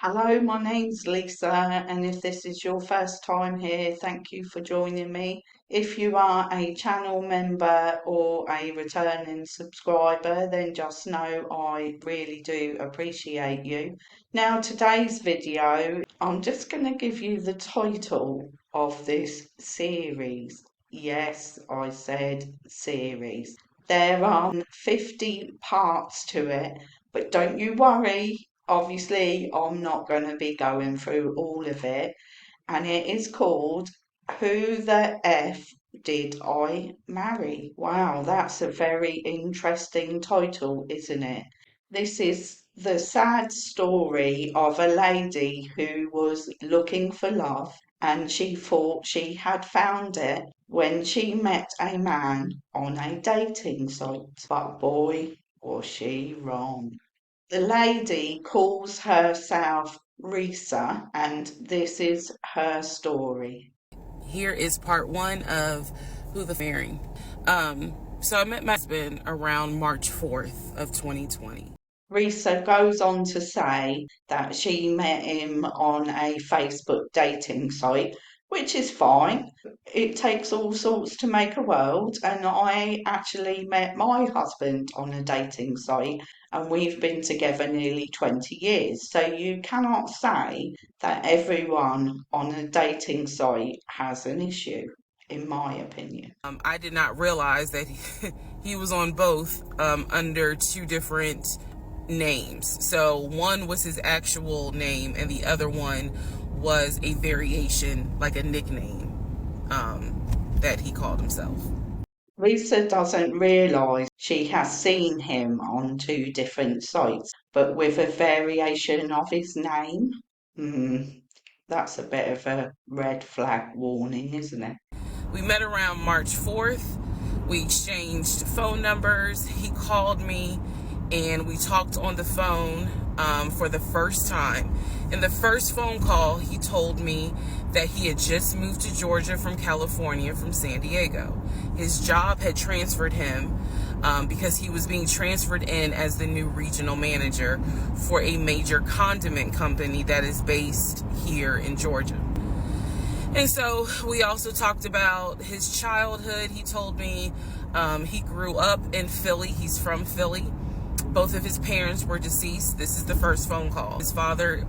Hello, my name's Lisa, and if this is your first time here, thank you for joining me. If you are a channel member or a returning subscriber, then just know I really do appreciate you. Now, today's video, I'm just going to give you the title of this series. Yes, I said series. There are 50 parts to it, but don't you worry. Obviously, I'm not going to be going through all of it, and it is called Who the F Did I Marry? Wow, that's a very interesting title, isn't it? This is the sad story of a lady who was looking for love and she thought she had found it when she met a man on a dating site. But boy, was she wrong. The lady calls herself Risa, and this is her story. Here is part one of Who the Marrying. So I met my husband around March 4th of 2020. Risa goes on to say that she met him on a Facebook dating site, which is fine. It takes all sorts to make a world, and I actually met my husband on a dating site, and we've been together nearly 20 years. So you cannot say that everyone on a dating site has an issue, in my opinion. I did not realize that he was on both under two different names. So one was his actual name, and the other one was a variation, like a nickname that he called himself. Lisa doesn't realise she has seen him on two different sites, but with a variation of his name. Hmm, that's a bit of a red flag warning, isn't it? We met around March 4th. We exchanged phone numbers. He called me and we talked on the phone for the first time. In the first phone call, he told me that he had just moved to Georgia from California, from San Diego. His job had transferred him because he was being transferred in as the new regional manager for a major condiment company that is based here in Georgia. And so we also talked about his childhood. He told me he grew up in Philly. He's from Philly. Both of his parents were deceased. This is the first phone call. His father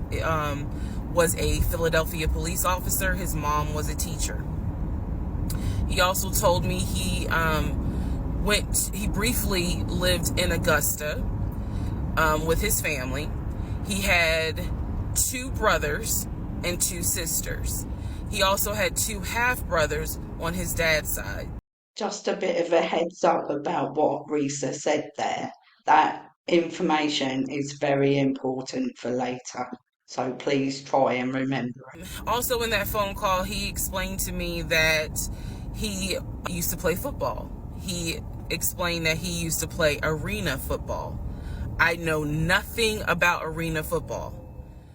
was a Philadelphia police officer. His mom was a teacher. He also told me he briefly lived in Augusta with his family. He had two brothers and two sisters. He also had two half-brothers on his dad's side. Just a bit of a heads up about what Risa said there. That information is very important for later. So please try and remember it. Also in that phone call, he explained to me that he used to play football. He explained that he used to play arena football. I know nothing about arena football.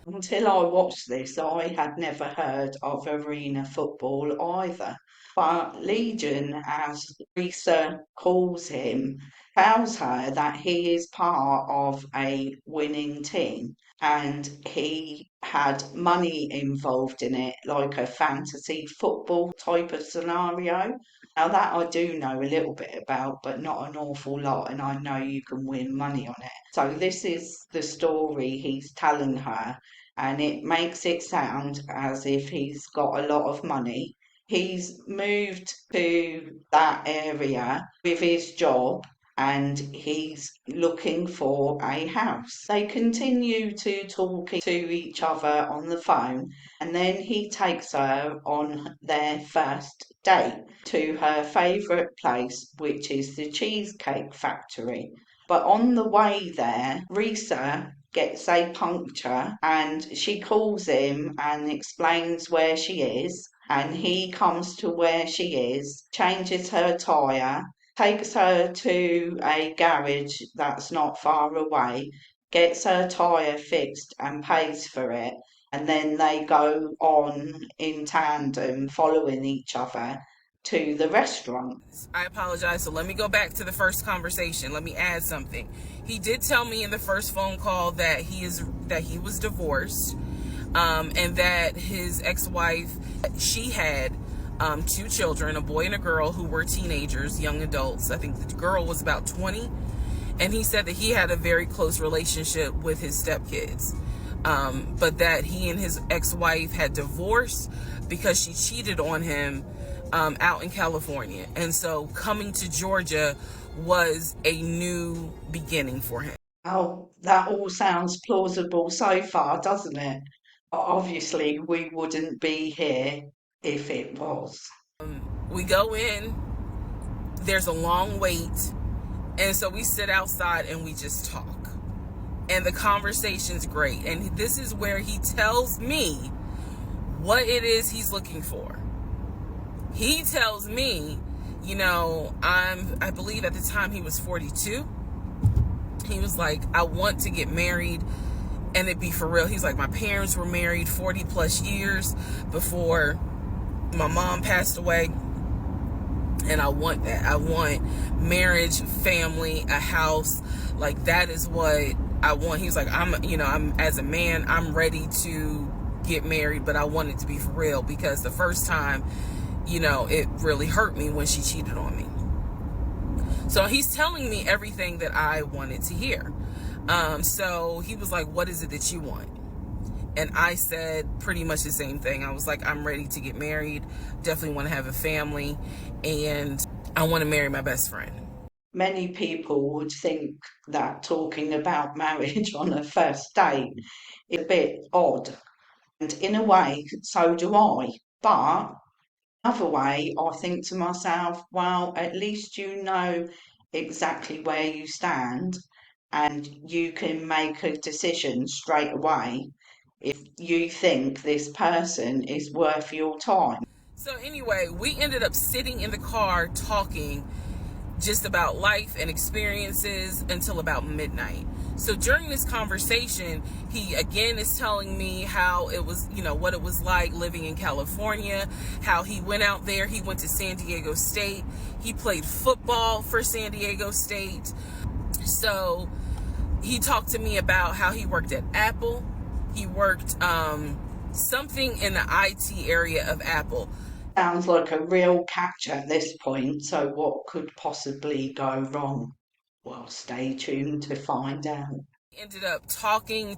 Until I watched this, I had never heard of arena football either. But Legion, as Risa calls him, tells her that he is part of a winning team and he had money involved in it, like a fantasy football type of scenario. Now, that I do know a little bit about, but not an awful lot, and I know you can win money on it. So, this is the story he's telling her, and it makes it sound as if he's got a lot of money. He's moved to that area with his job and he's looking for a house. They continue to talk to each other on the phone, and then he takes her on their first date to her favourite place, which is the Cheesecake Factory. But on the way there, Risa gets a puncture and she calls him and explains where she is. And he comes to where she is, changes her tyre, takes her to a garage that's not far away, gets her tyre fixed and pays for it. And then they go on in tandem, following each other to the restaurant. I apologize. So let me go back to the first conversation. Let me add something. He did tell me in the first phone call that he was divorced, and that his ex-wife, she had 2 children, a boy and a girl, who were teenagers, young adults. I think the girl was about 20, and he said that he had a very close relationship with his stepkids, but that he and his ex-wife had divorced because she cheated on him out in California. And so coming to Georgia was a new beginning for him. Oh, that all sounds plausible so far, doesn't it? Obviously, we wouldn't be here if it was. We go in, there's a long wait, and so we sit outside and we just talk. And the conversation's great. And this is where he tells me what it is he's looking for. He tells me, I believe at the time he was 42. He was like, I want to get married and it be for real. He's like, my parents were married 40 plus years before my mom passed away. And I want that. I want marriage, family, a house. Like, that is what I want. He's like, I'm as a man, I'm ready to get married, but I want it to be for real, because the first time, it really hurt me when she cheated on me. So he's telling me everything that I wanted to hear. So he was like, what is it that you want? And I said pretty much the same thing. I was like, I'm ready to get married, definitely want to have a family, and I want to marry my best friend. Many people would think that talking about marriage on a first date is a bit odd. And in a way, so do I. But another way, I think to myself, well, at least you know exactly where you stand and you can make a decision straight away if you think this person is worth your time. So anyway, we ended up sitting in the car talking just about life and experiences until about midnight. So during this conversation, he again is telling me how it was, what it was like living in California, how he went out there, he went to San Diego State, he played football for San Diego State. So he talked to me about how he worked at Apple. He worked something in the IT area of Apple. Sounds like a real catch at this point, so what could possibly go wrong? Well, stay tuned to find out. We ended up talking.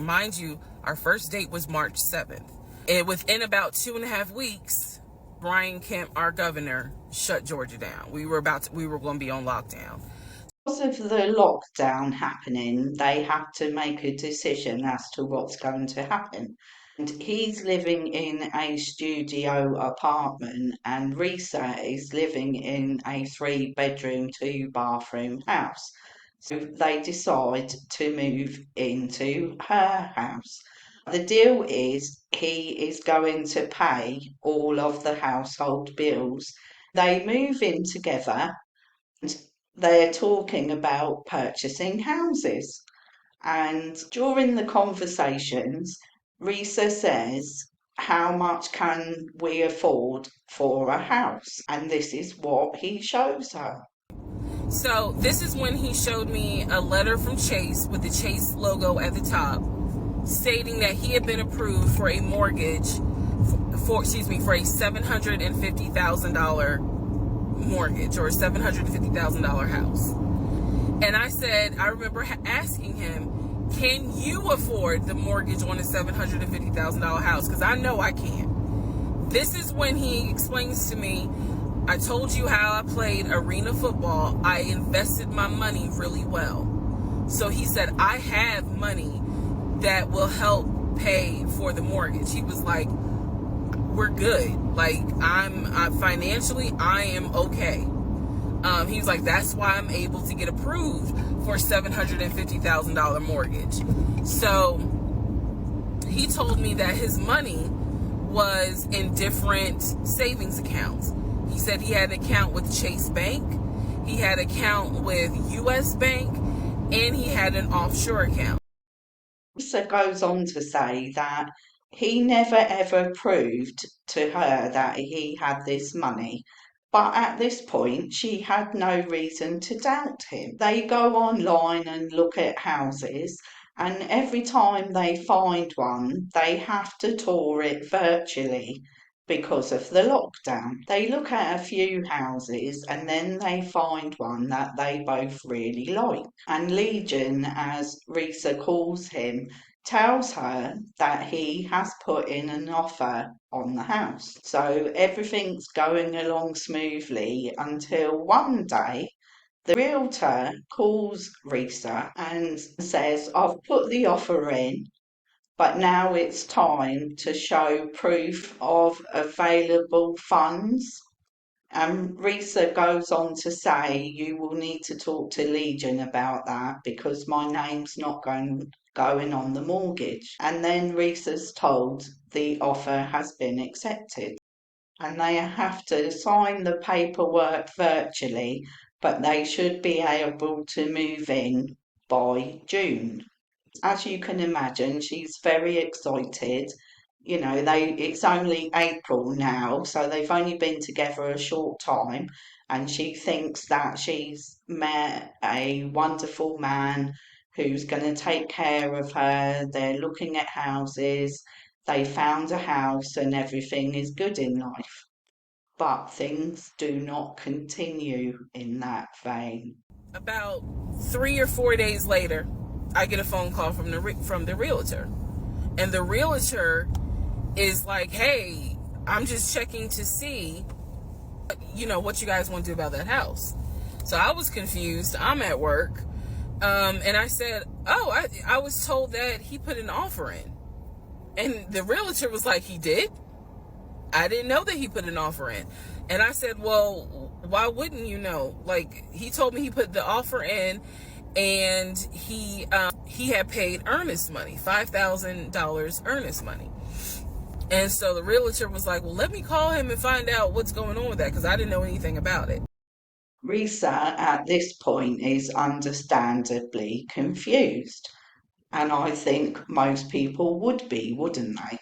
Mind you, our first date was March 7th. And within about 2.5 weeks, Brian Kemp, our governor, shut Georgia down. We were going to be on lockdown. Because of the lockdown happening, they had to make a decision as to what's going to happen. And he's living in a studio apartment, and Risa is living in a 3-bedroom, 2-bathroom house. So they decide to move into her house. The deal is he is going to pay all of the household bills. They move in together, and they're talking about purchasing houses. And during the conversations, Risa says, how much can we afford for a house? And this is what he shows her. So this is when he showed me a letter from Chase with the Chase logo at the top, stating that he had been approved for a mortgage for a $750,000 mortgage, or a $750,000 house. And I remember asking him, can you afford the mortgage on a $750,000 house? Because I know I can't. This is when he explains to me, I told you how I played arena football. I invested my money really well. So he said, I have money that will help pay for the mortgage. He was like, we're good. Like, I'm financially, I am okay. He was like, that's why I'm able to get approved for $750,000 mortgage. So he told me that his money was in different savings accounts. He said he had an account with Chase Bank, he had an account with US Bank, and he had an offshore account. Lisa goes on to say that He never ever proved to her that he had this money. But at this point, she had no reason to doubt him. They go online and look at houses, and every time they find one, they have to tour it virtually because of the lockdown. They look at a few houses and then they find one that they both really like. And Legion, as Risa calls him, tells her that he has put in an offer on the house. So everything's going along smoothly until one day the realtor calls Risa and says, I've put the offer in, but now it's time to show proof of available funds. And Risa goes on to say, you will need to talk to Legion about that because my name's not going on the mortgage. And then Risa's told the offer has been accepted. And they have to sign the paperwork virtually, but they should be able to move in by June. As you can imagine, she's very excited. It's only April now, so they've only been together a short time, and she thinks that she's met a wonderful man who's going to take care of her. They're looking at houses, they found a house, and everything is good in life. But things do not continue in that vein. About 3 or 4 days later, I get a phone call from the realtor, and the realtor is like, "Hey, I'm just checking to see, what you guys want to do about that house." So I was confused. I'm at work, and I said, "Oh, I was told that he put an offer in," and the realtor was like, "He did? I didn't know that he put an offer in." And I said, "Well, why wouldn't you know? Like, he told me he put the offer in, and he had paid earnest money, $5,000 earnest money." And so the realtor was like, "Well, let me call him and find out what's going on with that, because I didn't know anything about it." Risa at this point is understandably confused, and I think most people would be, wouldn't they?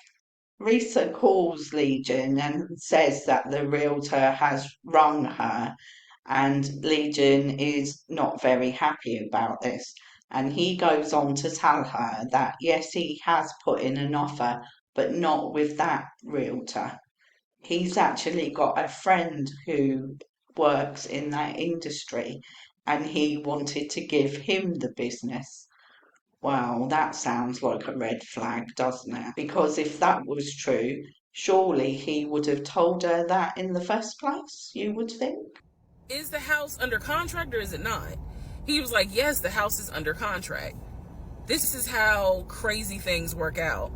Risa calls Legion and says that the realtor has rung her, and Legion is not very happy about this. And he goes on to tell her that yes, he has put in an offer, but not with that realtor. He's actually got a friend who works in that industry, and he wanted to give him the business. Well, that sounds like a red flag, doesn't it? Because if that was true, surely he would have told her that in the first place, you would think. Is the house under contract or is it not? He was like, "Yes, the house is under contract." This is how crazy things work out.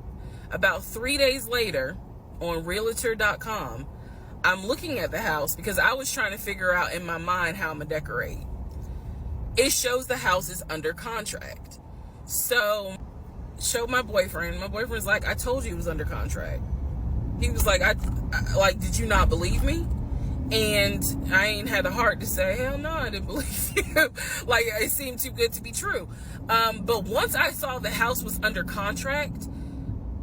About 3 days later, on Realtor.com, I'm looking at the house because I was trying to figure out in my mind how I'm going to decorate. It shows the house is under contract. So, showed my boyfriend. My boyfriend's like, "I told you it was under contract." He was like, like, "Did you not believe me?" And I ain't had the heart to say, "Hell no, I didn't believe you." Like, it seemed too good to be true. But once I saw the house was under contract,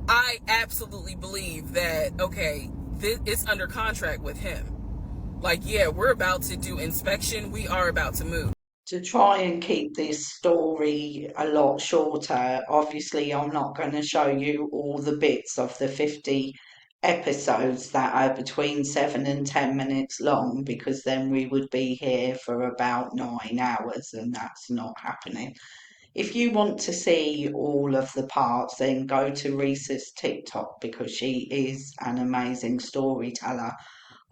I absolutely believe that, okay, it's under contract with him. Like, yeah, we're about to do inspection. We are about to move. To try and keep this story a lot shorter, obviously, I'm not going to show you all the bits of the 50 episodes that are between 7 and 10 minutes long, because then we would be here for about 9 hours, and that's not happening. If you want to see all of the parts, then go to Risa's TikTok because she is an amazing storyteller.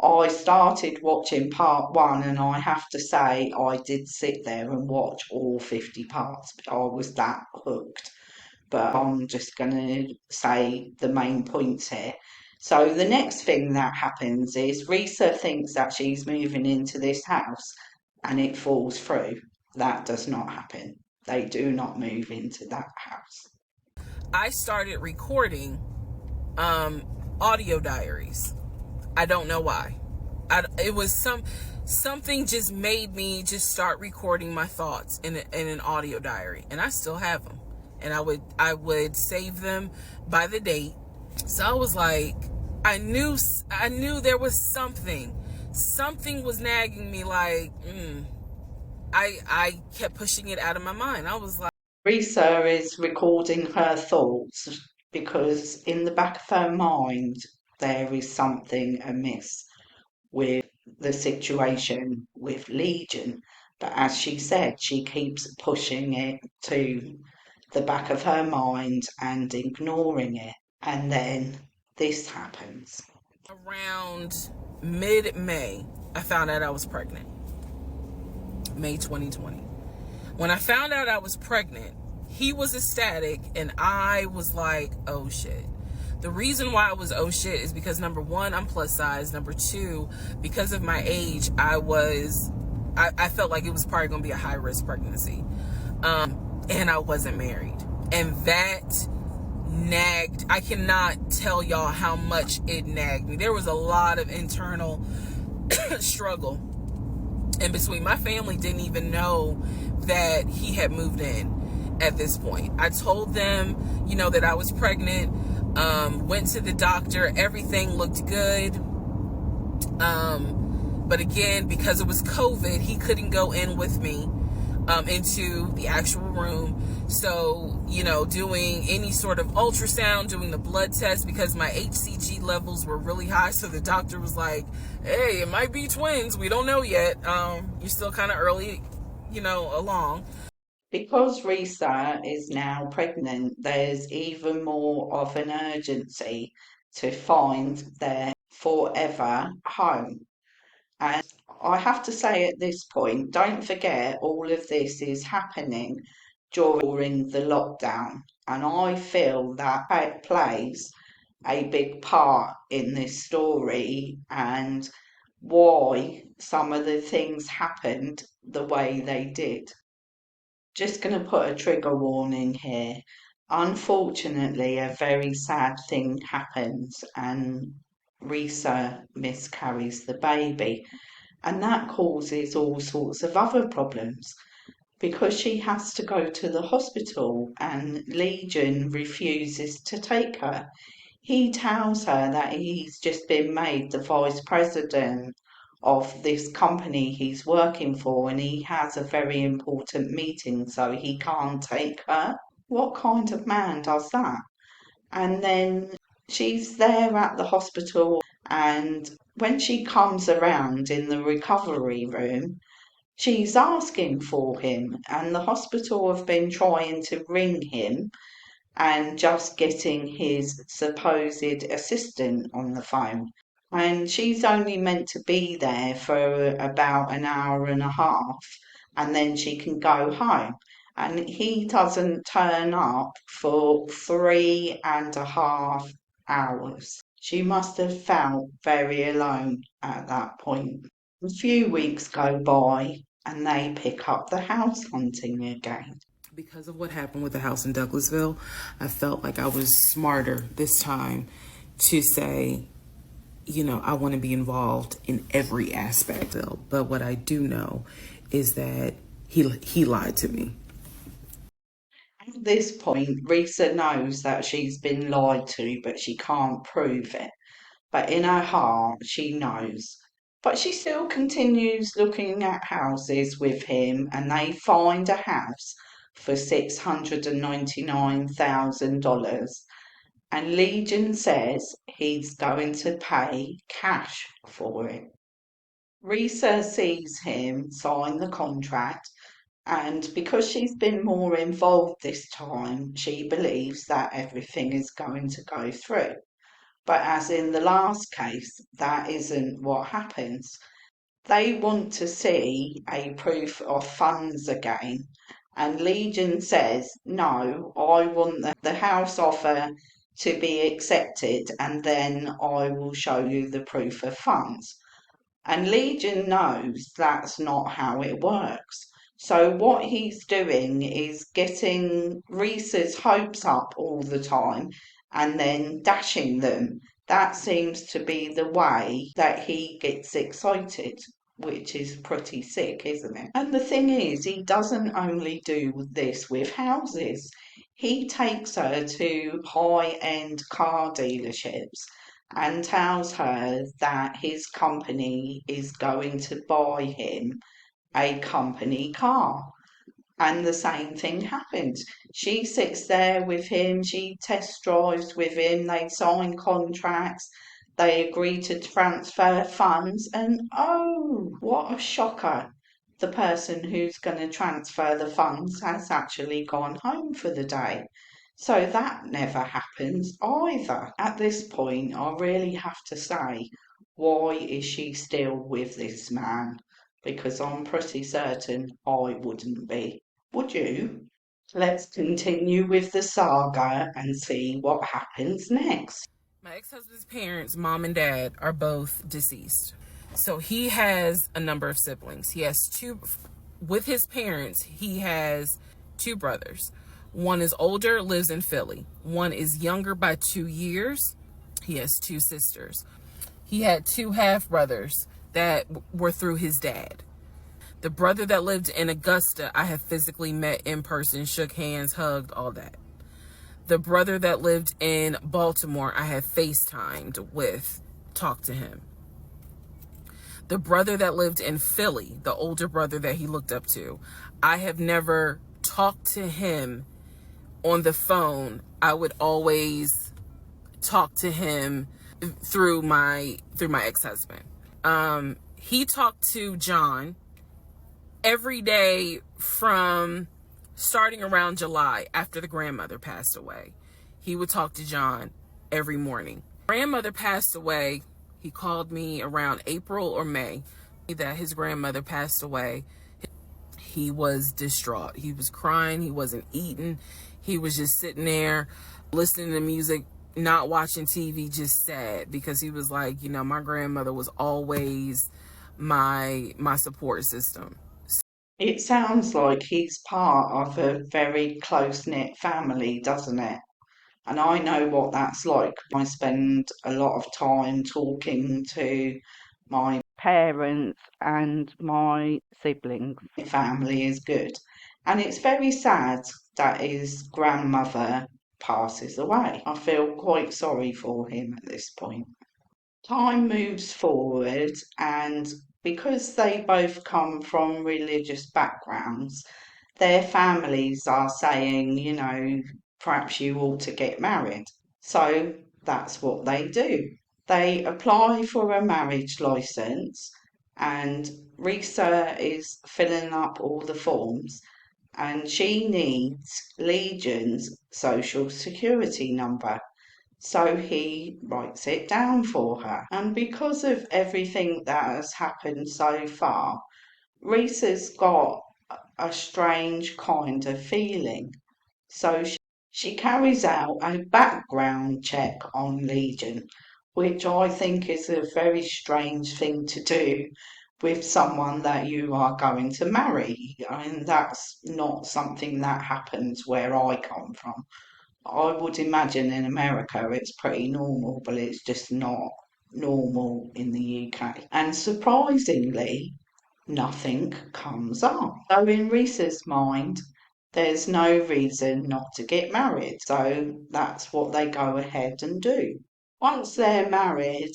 I started watching part one, and I have to say, I did sit there and watch all 50 parts. I was that hooked. But I'm just going to say the main points here. So, the next thing that happens is Risa thinks that she's moving into this house and it falls through. That does not happen. They do not move into that house. I started recording audio diaries. I don't know why. It was something just made me just start recording my thoughts in an audio diary, and I still have them. And I would save them by the date, So I was like, I knew there was something was nagging me. Like, I kept pushing it out of my mind. I was like, Risa is recording her thoughts because in the back of her mind there is something amiss with the situation with Legion. But as she said, she keeps pushing it to the back of her mind and ignoring it. And then this happens. around mid-May, I found out I was pregnant. May 2020. When I found out I was pregnant, he was ecstatic and I was like, oh shit. The reason why I was oh shit is because number one, I'm plus size. Number two, because of my age, I felt like it was probably going to be a high risk pregnancy. And I wasn't married. And that nagged. I cannot tell y'all how much it nagged me. There was a lot of internal struggle in between. My family didn't even know that he had moved in at this point. I told them, that I was pregnant, went to the doctor, everything looked good. But again, because it was COVID, he couldn't go in with me into the actual room. So, doing any sort of ultrasound, doing the blood test, because my HCG levels were really high. So the doctor was like, hey, it might be twins. We don't know yet. You're still kind of early, along. Because Risa is now pregnant, there's even more of an urgency to find their forever home. And I have to say at this point, don't forget all of this is happening during the lockdown. And I feel that it plays a big part in this story and why some of the things happened the way they did. Just going to put a trigger warning here. Unfortunately, a very sad thing happens and Risa miscarries the baby. And that causes all sorts of other problems because she has to go to the hospital and Legion refuses to take her. He tells her that he's just been made the vice president of this company he's working for and he has a very important meeting, so he can't take her. What kind of man does that? And then she's there at the hospital, and when she comes around in the recovery room, she's asking for him, and the hospital have been trying to ring him and just getting his supposed assistant on the phone. And she's only meant to be there for about an hour and a half, and then she can go home. And he doesn't turn up for 3.5 hours. She must have felt very alone at that point. A few weeks go by, and they pick up the house hunting again. Because of what happened with the house in Douglasville, I felt like I was smarter this time to say, I want to be involved in every aspect. But what I do know is that he lied to me. At this point, Risa knows that she's been lied to, but she can't prove it. But in her heart, she knows. But she still continues looking at houses with him, and they find a house for $699,000. And Legion says he's going to pay cash for it. Risa sees him sign the contract, and because she's been more involved this time, she believes that everything is going to go through. But as in the last case, that isn't what happens. They want to see a proof of funds again. And Legion says, no, I want the house offer to be accepted and then I will show you the proof of funds. And Legion knows that's not how it works. So what he's doing is getting Reese's hopes up all the time and then dashing them. That seems to be the way that he gets excited, which is pretty sick, isn't it? And the thing is, he doesn't only do this with houses. He takes her to high-end car dealerships and tells her that his company is going to buy him a company car. And the same thing happens. She sits there with him, she test drives with him, they sign contracts, they agree to transfer funds, and oh, what a shocker! The person who's going to transfer the funds has actually gone home for the day. So that never happens either. At this point, I really have to say, why is she still with this man? Because I'm pretty certain I wouldn't be. Would you? Let's continue with the saga and see what happens next. My ex-husband's parents, mom and dad, are both deceased. So he has a number of siblings. He has two, with his parents, he has two brothers. One is older, lives in Philly. One is younger by 2 years. He has two sisters. He had two half brothers that were through his dad. The brother that lived in Augusta, I have physically met in person, shook hands, hugged, all that. The brother that lived in Baltimore, I have FaceTimed with, talked to him. The brother that lived in Philly, the older brother that he looked up to, I have never talked to him on the phone. I would always talk to him through my ex-husband. He talked to John every day from starting around July after the grandmother passed away. He would talk to John every morning. Grandmother passed away. He called me around April or May that his grandmother passed away. He was distraught. He was crying. He wasn't eating. He was just sitting there listening to music, not watching TV, just sad, because he was like, you know, my grandmother was always my support system. It sounds like he's part of a very close-knit family, doesn't it? And I know what that's like. I spend a lot of time talking to my parents and my siblings. Family is good. And it's very sad that his grandmother passes away. I feel quite sorry for him at this point. Time moves forward, and because they both come from religious backgrounds, their families are saying, you know, perhaps you ought to get married. So that's what they do. They apply for a marriage license, and Risa is filling up all the forms, and she needs Legion's social security number. So he writes it down for her. And because of everything that has happened so far, Risa's got a strange kind of feeling. So she carries out a background check on Legion, which I think is a very strange thing to do with someone that you are going to marry. And that's not something that happens where I come from. I would imagine in America it's pretty normal, but it's just not normal in the UK. And surprisingly, nothing comes up. So in Reese's mind, there's no reason not to get married. So that's what they go ahead and do. Once they're married,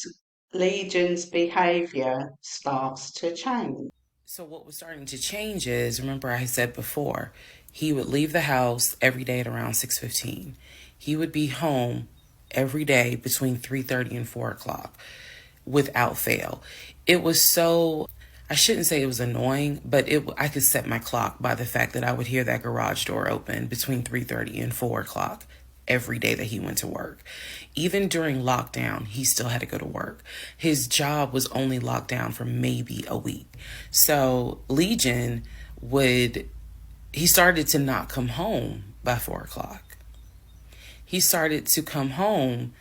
Legion's behaviour starts to change. So what was starting to change is, remember I said before, he would leave the house every day at around 6:15. He would be home every day between 3:30 and 4 o'clock without fail. It was so, I shouldn't say it was annoying, but I could set my clock by the fact that I would hear that garage door open between 3:30 and 4 o'clock every day that he went to work. Even during lockdown, he still had to go to work. His job was only locked down for maybe a week. So Legion he started to not come home by 4 o'clock. He started to come home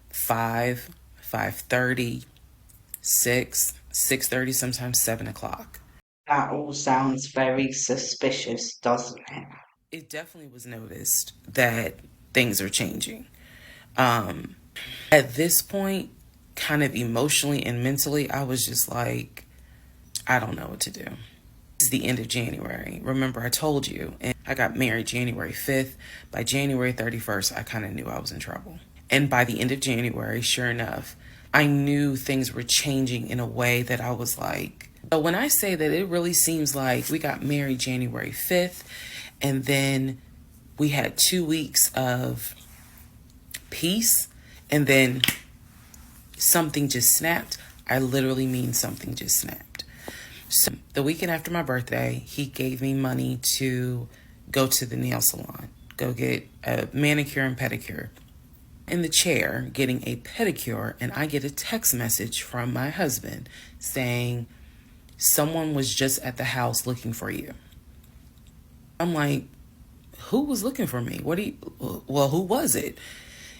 5, 5:30, 6, 6:30, sometimes 7 o'clock. That all sounds very suspicious, doesn't it? It definitely was noticed that things are changing. At this point, kind of emotionally and mentally, I was just like, I don't know what to do. This is the end of January. Remember, I told you, and I got married January 5th. By January 31st, I kind of knew I was in trouble. And by the end of January, sure enough, I knew things were changing in a way that I was like, but when I say that, it really seems like we got married January 5th, and then we had 2 weeks of peace, and then something just snapped. I literally mean something just snapped. So the weekend after my birthday, he gave me money to go to the nail salon, go get a manicure and pedicure. In the chair getting a pedicure, and I get a text message from my husband saying, someone was just at the house looking for you. I'm like, who was looking for me? Who was it?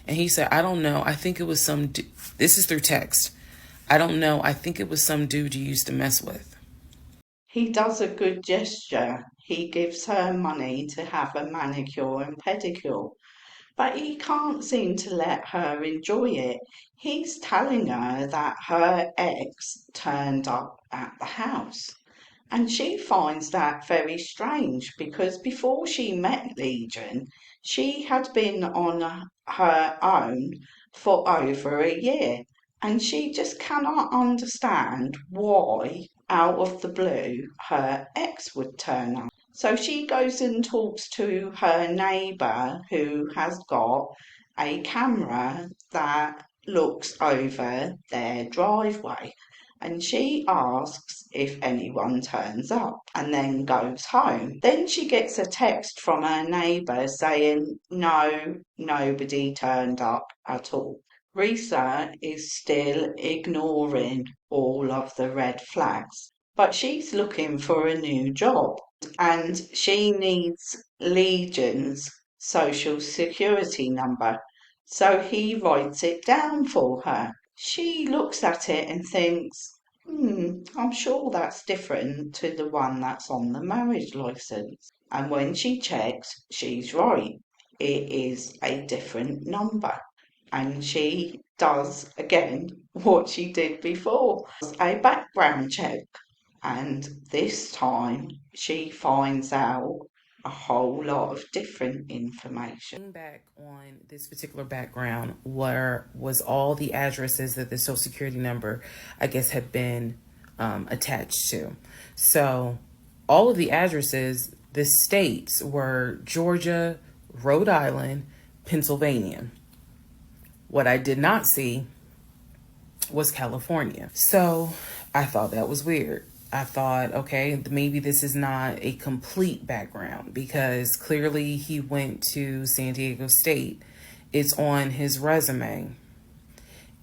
And he said, I don't know. I think it was this is through text. I don't know. I think it was some dude you used to mess with. He does a good gesture. He gives her money to have a manicure and pedicure, but he can't seem to let her enjoy it. He's telling her that her ex turned up at the house. And she finds that very strange because before she met Legion, she had been on her own for over a year. And she just cannot understand why, out of the blue, her ex would turn up. So she goes and talks to her neighbour who has got a camera that looks over their driveway, and she asks if anyone turns up and then goes home. Then she gets a text from her neighbour saying, no, nobody turned up at all. Risa is still ignoring all of the red flags, but she's looking for a new job and she needs Legion's social security number. So he writes it down for her. She looks at it and thinks, I'm sure that's different to the one that's on the marriage license. And when she checks, she's right. It is a different number. And she does again what she did before, a background check. And this time she finds out a whole lot of different information. Back on this particular background, where was all the addresses that the social security number, I guess, had been attached to. So all of the addresses, the states were Georgia, Rhode Island, Pennsylvania. What I did not see was California. So I thought that was weird. I thought, okay, maybe this is not a complete background because clearly he went to San Diego State. It's on his resume.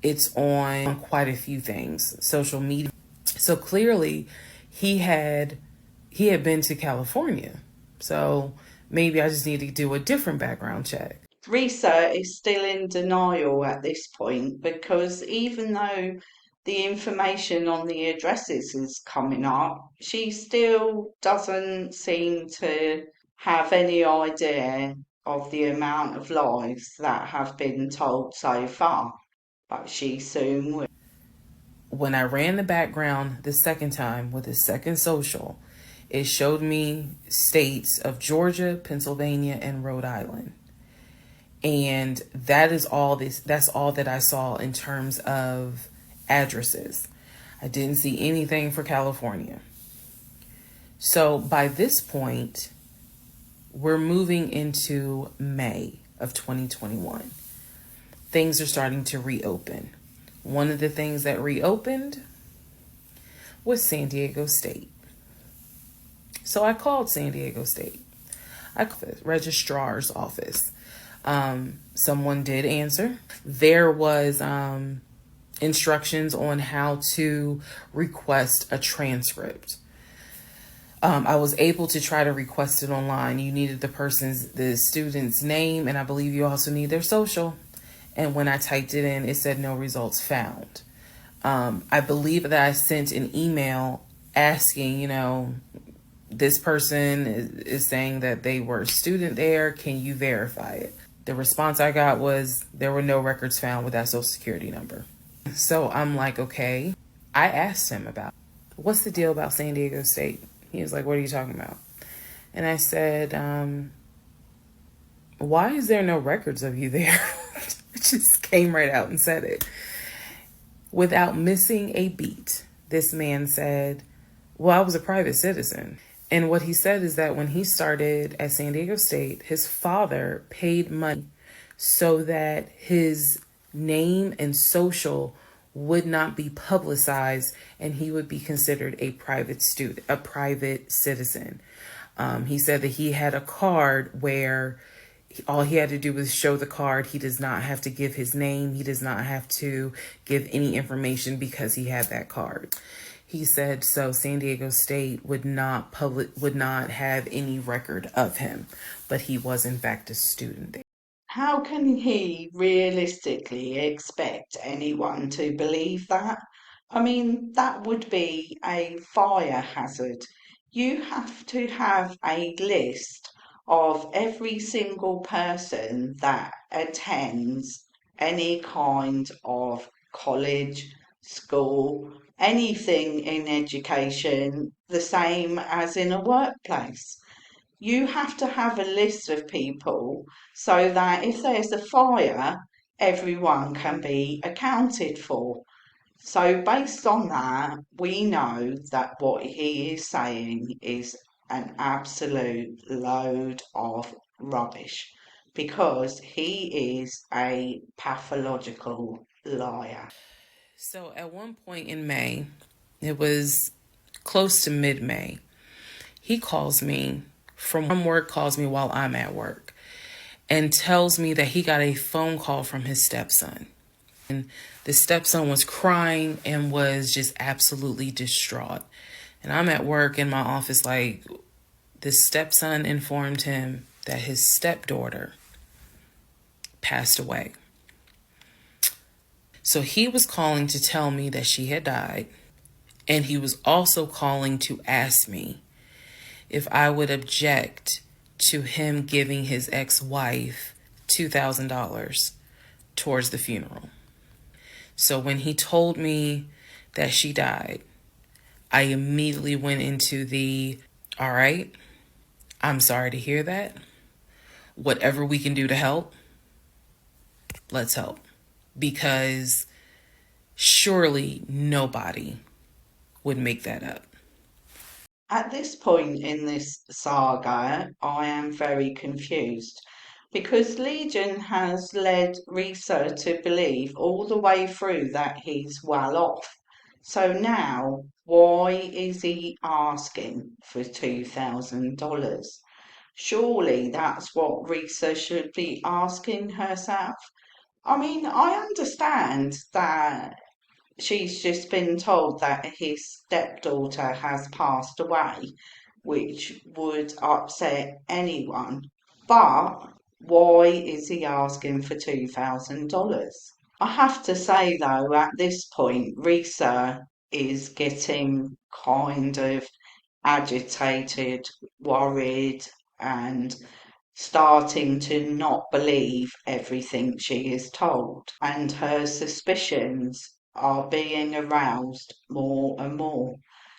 It's on quite a few things, social media. So clearly he had been to California. So maybe I just need to do a different background check. Risa is still in denial at this point because even though the information on the addresses is coming up, she still doesn't seem to have any idea of the amount of lies that have been told so far, but she soon will. When I ran the background the second time with the second social, it showed me states of Georgia, Pennsylvania, and Rhode Island. And that's all that I saw in terms of addresses. I didn't see anything for California. So by this point, we're moving into May of 2021. Things are starting to reopen. One of the things that reopened was San Diego State. So I called San Diego State. I called the registrar's office. Someone did answer. There was instructions on how to request a transcript. I was able to try to request it online. You needed the student's name, and I believe you also need their social. And when I typed it in, it said no results found. I believe that I sent an email asking, this person is saying that they were a student there. Can you verify it? The response I got was there were no records found with that social security number. So I'm like, okay. I asked him about what's the deal about San Diego State. He was like, what are you talking about? And I said, why is there no records of you there? Just came right out and said it. Without missing a beat, this man said, well, I was a private citizen. And what he said is that when he started at San Diego State, his father paid money so that his name and social would not be publicized and he would be considered a private student, a private citizen. He said that he had a card where all he had to do was show the card. He does not have to give his name. He does not have to give any information because he had that card. He said so San Diego State would not have any record of him, but he was in fact a student there. How can he realistically expect anyone to believe that? I mean, that would be a fire hazard. You have to have a list of every single person that attends any kind of college, school, anything in education, the same as in a workplace. You have to have a list of people so that if there's a fire, everyone can be accounted for. So, based on that, we know that what he is saying is an absolute load of rubbish because he is a pathological liar. So at one point in May, it was close to mid-May, he calls me from work, calls me while I'm at work, and tells me that he got a phone call from his stepson. And the stepson was crying and was just absolutely distraught. And I'm at work in my office, like, the stepson informed him that his stepdaughter passed away. So he was calling to tell me that she had died. And he was also calling to ask me if I would object to him giving his ex-wife $2,000 towards the funeral. So when he told me that she died, I immediately went into all right, I'm sorry to hear that. Whatever we can do to help, let's help. Because surely nobody would make that up. At this point in this saga, I am very confused because Legion has led Risa to believe all the way through that he's well off. So now, why is he asking for $2,000? Surely that's what Risa should be asking herself. I mean, I understand that she's just been told that his stepdaughter has passed away, which would upset anyone. But why is he asking for $2,000? I have to say though, at this point, Risa is getting kind of agitated, worried, and starting to not believe everything she is told, and her suspicions are being aroused more and more.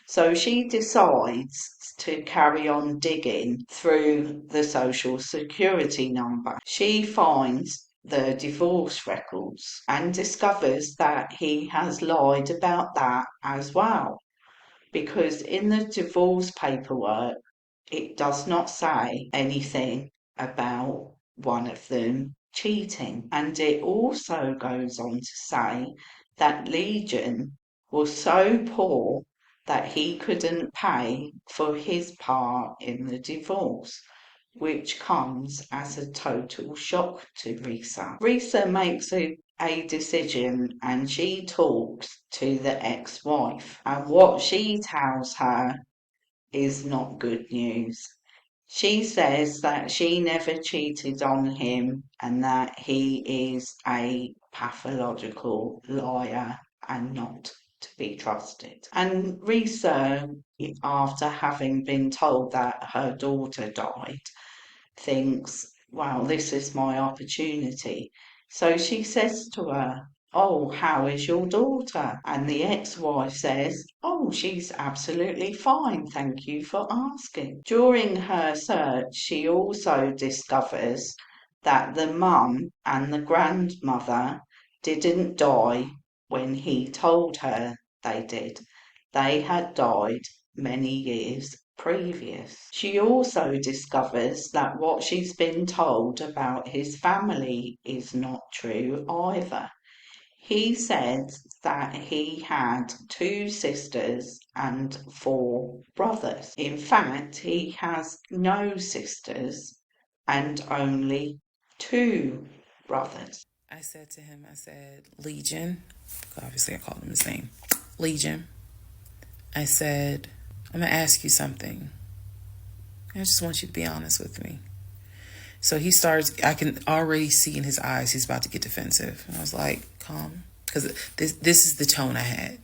So she decides to carry on digging through the social security number. She finds the divorce records and discovers that he has lied about that as well. Because in the divorce paperwork, it does not say anything about one of them cheating. And it also goes on to say that Legion was so poor that he couldn't pay for his part in the divorce, which comes as a total shock to Risa. Risa makes a decision and she talks to the ex-wife, and what she tells her is not good news. She says that she never cheated on him and that he is a pathological liar and not to be trusted. And Risa, after having been told that her daughter died, thinks, well, this is my opportunity. So she says to her, "Oh, how is your daughter?" And the ex-wife says, "Oh, she's absolutely fine, thank you for asking." During her search, she also discovers that the mum and the grandmother didn't die when he told her they did. They had died many years previous. She also discovers that what she's been told about his family is not true either. He said that he had two sisters and four brothers. In fact, he has no sisters and only two brothers. I said to him, I said, Legion, obviously I called him his name, Legion. I said, I'm going to ask you something. I just want you to be honest with me. So he starts, I can already see in his eyes, he's about to get defensive. And I was like, calm. Because this is the tone I had.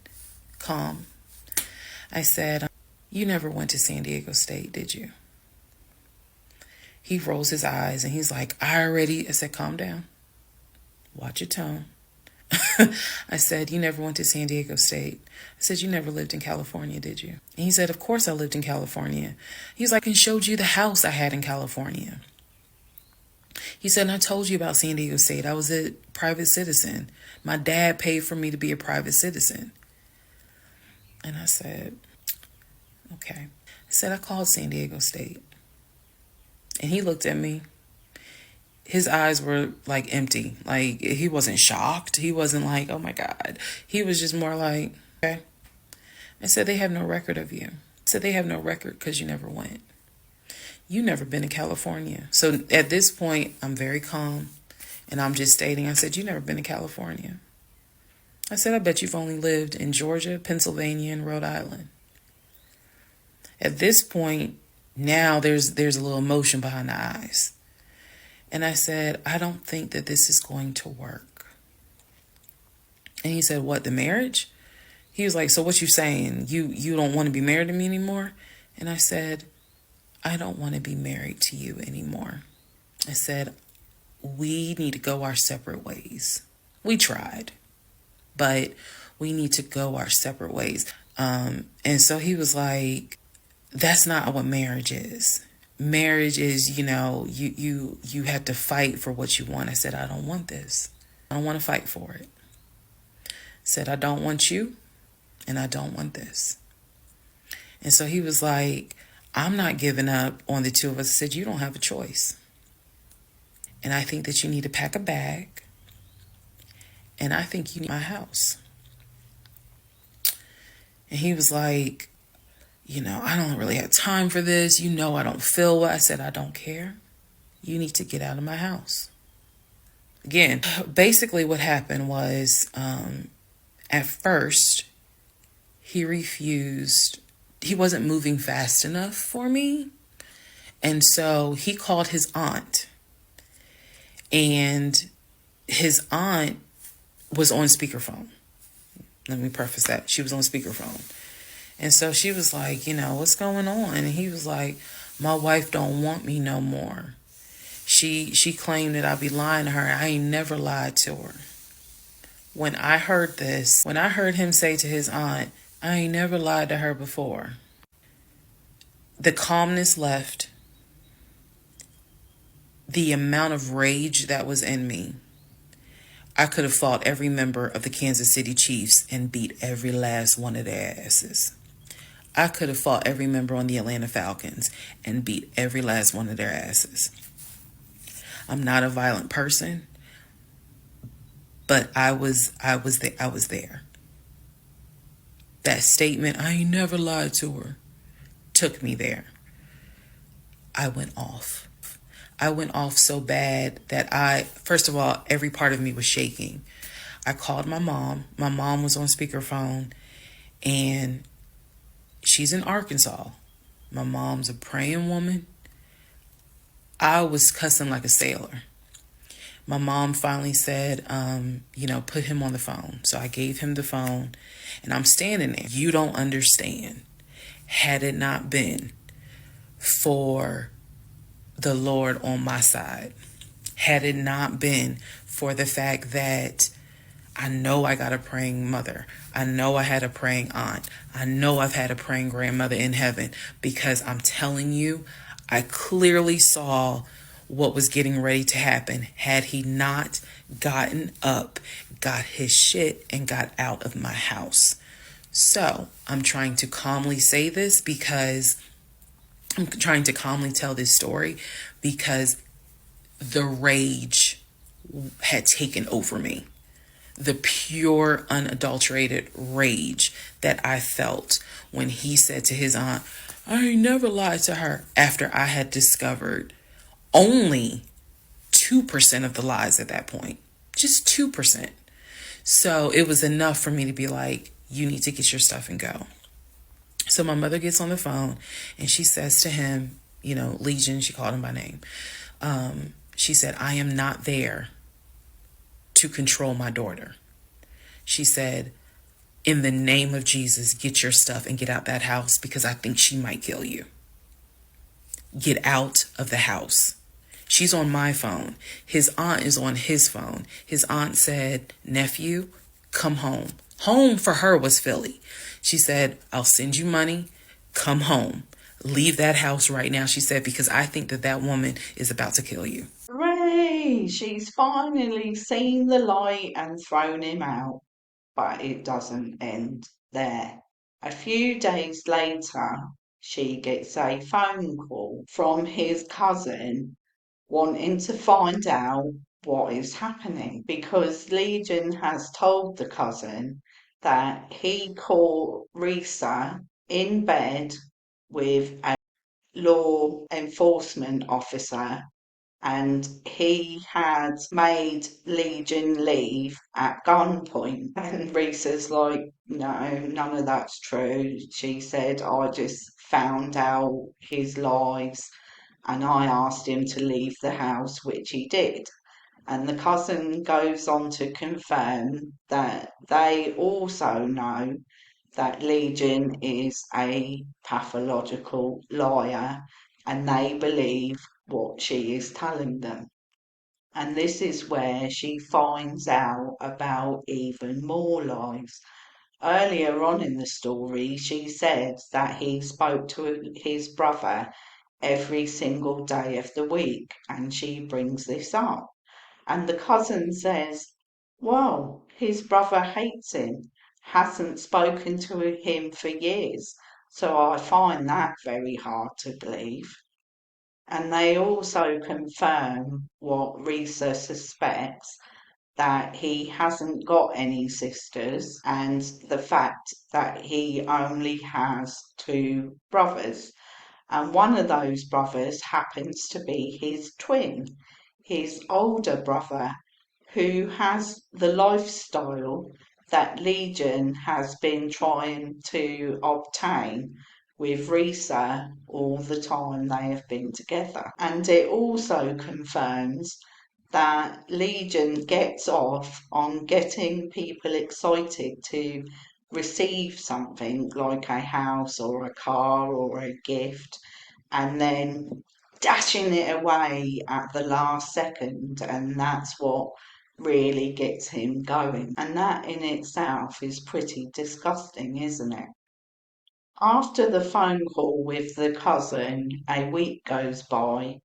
Calm. I said, you never went to San Diego State, did you? He rolls his eyes and he's like, I said, calm down. Watch your tone. I said, you never went to San Diego State. I said, you never lived in California, did you? And he said, of course I lived in California. He was like, and showed you the house I had in California. He said, and I told you about San Diego State. I was a private citizen. My dad paid for me to be a private citizen. And I said, okay. I said, I called San Diego State. And he looked at me. His eyes were like empty. Like he wasn't shocked. He wasn't like, oh my God. He was just more like, okay. I said, they have no record of you. I said, they have no record because you never went. You never been to California. So at this point, I'm very calm. And I'm just stating, I said, you never been to California. I said, I bet you've only lived in Georgia, Pennsylvania, and Rhode Island. At this point, now there's a little emotion behind the eyes. And I said, I don't think that this is going to work. And he said, what, the marriage? He was like, so what you saying? You don't want to be married to me anymore? And I said, I don't want to be married to you anymore. I said, we need to go our separate ways. We tried, but we need to go our separate ways. And so he was like, that's not what marriage is. Marriage is, you have to fight for what you want. I said, I don't want this. I don't want to fight for it. I said, I don't want you and I don't want this. And so he was like, I'm not giving up on the two of us. I said, you don't have a choice. And I think that you need to pack a bag. And I think you need my house. And he was like, I don't really have time for this. I don't feel well. I said, I don't care. You need to get out of my house. Again, basically what happened was, at first, he refused. He wasn't moving fast enough for me. And so he called his aunt. And his aunt was on speakerphone. Let me preface that. She was on speakerphone. And so she was like, what's going on? And he was like, my wife don't want me no more. She claimed that I be lying to her. I ain't never lied to her. When I heard him say to his aunt, I ain't never lied to her before, the calmness left. The amount of rage that was in me. I could have fought every member of the Kansas City Chiefs and beat every last one of their asses. I could have fought every member on the Atlanta Falcons and beat every last one of their asses. I'm not a violent person, but I was there. That statement, I ain't never lied to her, took me there. I went off. I went off so bad that first of all, every part of me was shaking. I called my mom. My mom was on speakerphone, and she's in Arkansas. My mom's a praying woman. I was cussing like a sailor. My mom finally said, put him on the phone. So I gave him the phone, and I'm standing there. You don't understand. Had it not been for the Lord on my side, had it not been for the fact that I know I got a praying mother. I know I had a praying aunt. I know I've had a praying grandmother in heaven, because I'm telling you, I clearly saw what was getting ready to happen had he not gotten up, got his shit, and got out of my house. So I'm trying to calmly say this because I'm trying to calmly tell this story because the rage had taken over me. The pure, unadulterated rage that I felt when he said to his aunt, I ain't never lied to her, after I had discovered only 2% of the lies at that point. Just 2%. So it was enough for me to be like, you need to get your stuff and go. So my mother gets on the phone and she says to him, Legion, she called him by name. She said, I am not there to control my daughter. She said, in the name of Jesus, get your stuff and get out that house, because I think she might kill you. Get out of the house. She's on my phone. His aunt is on his phone. His aunt said, nephew, come home. Home for her was Philly. She said, I'll send you money. Come home. Leave that house right now, she said, because I think that woman is about to kill you. Hooray! She's finally seen the light and thrown him out. But it doesn't end there. A few days later, she gets a phone call from his cousin wanting to find out what is happening, because Legion has told the cousin that he caught Risa in bed with a law enforcement officer, and he had made Legion leave at gunpoint. And Risa's like, no, none of that's true. She said, I just found out his lies and I asked him to leave the house, which he did. And the cousin goes on to confirm that they also know that Legion is a pathological liar and they believe what she is telling them. And this is where she finds out about even more lies. Earlier on in the story, she said that he spoke to his brother every single day of the week, and she brings this up. And the cousin says, well, his brother hates him, hasn't spoken to him for years, so I find that very hard to believe. And they also confirm what Risa suspects, that he hasn't got any sisters, and the fact that he only has two brothers. And one of those brothers happens to be his twin, his older brother, who has the lifestyle that Legion has been trying to obtain with Risa all the time they have been together. And it also confirms that Legion gets off on getting people excited to receive something like a house or a car or a gift, and then dashing it away at the last second, and that's what really gets him going. And that in itself is pretty disgusting, isn't it? After the phone call with the cousin, a week goes by,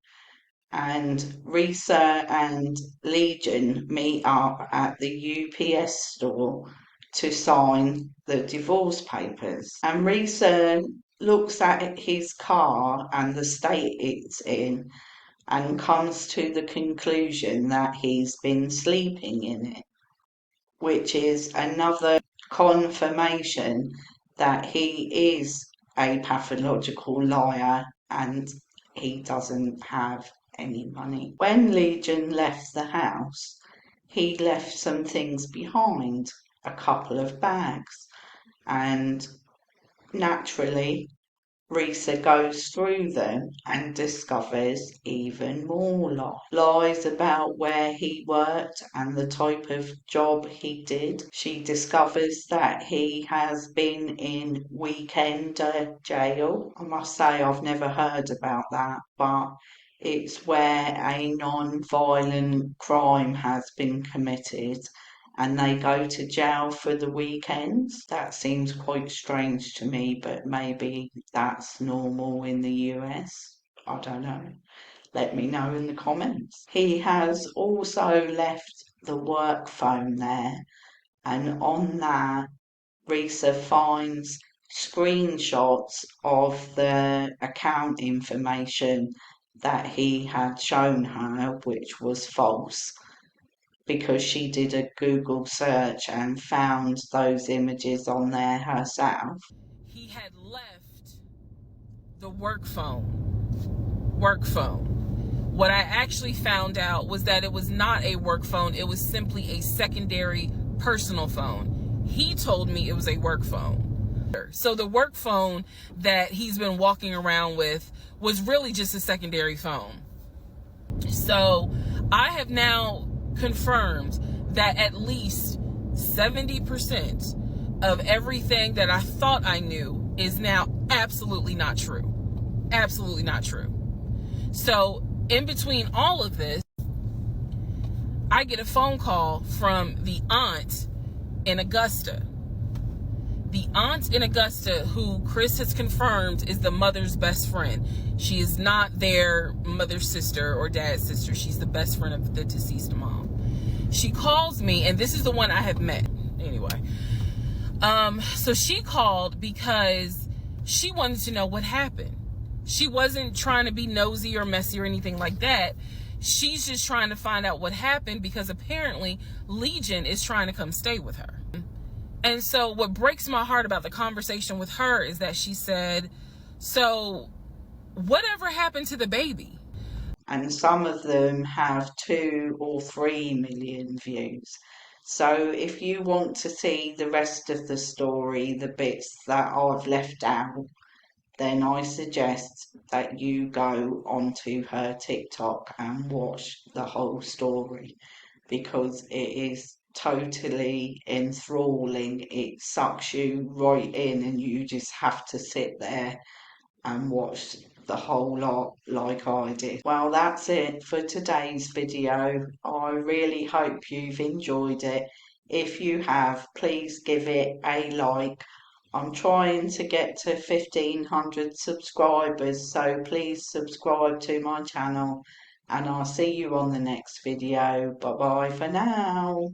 and Risa and Legion meet up at the UPS store to sign the divorce papers. And Risa looks at his car and the state it's in and comes to the conclusion that he's been sleeping in it, which is another confirmation that he is a pathological liar and he doesn't have any money. When Legion left the house, he left some things behind, a couple of bags, and naturally Risa goes through them and discovers even more lies. Lies about where he worked and the type of job he did. She discovers that he has been in weekend jail. I must say I've never heard about that, but it's where a non-violent crime has been committed and they go to jail for the weekends. That seems quite strange to me, but maybe that's normal in the US. I don't know. Let me know in the comments. He has also left the work phone there, and on that, Risa finds screenshots of the account information that he had shown her, which was false, because she did a Google search and found those images on there herself. He had left the work phone. Work phone. What I actually found out was that it was not a work phone, it was simply a secondary personal phone. He told me it was a work phone. So the work phone that he's been walking around with was really just a secondary phone. So I have now confirmed that at least 70% of everything that I thought I knew is now absolutely not true. Absolutely not true. So in between all of this, I get a phone call from the aunt in Augusta. The aunt in Augusta, who Chris has confirmed is the mother's best friend. She is not their mother's sister or dad's sister. She's the best friend of the deceased mom. She calls me, and this is the one I have met. Anyway, so she called because she wanted to know what happened. She wasn't trying to be nosy or messy or anything like that. She's just trying to find out what happened because apparently Legion is trying to come stay with her. And so what breaks my heart about the conversation with her is that she said, so whatever happened to the baby? And some of them have 2 or 3 million views. So if you want to see the rest of the story, the bits that I've left out, then I suggest that you go onto her TikTok and watch the whole story, because it is totally enthralling. It sucks you right in, and you just have to sit there and watch the whole lot like I did. Well, that's it for today's video. I really hope you've enjoyed it. If you have, please give it a like. I'm trying to get to 1,500 subscribers, so please subscribe to my channel, and I'll see you on the next video. Bye bye for now.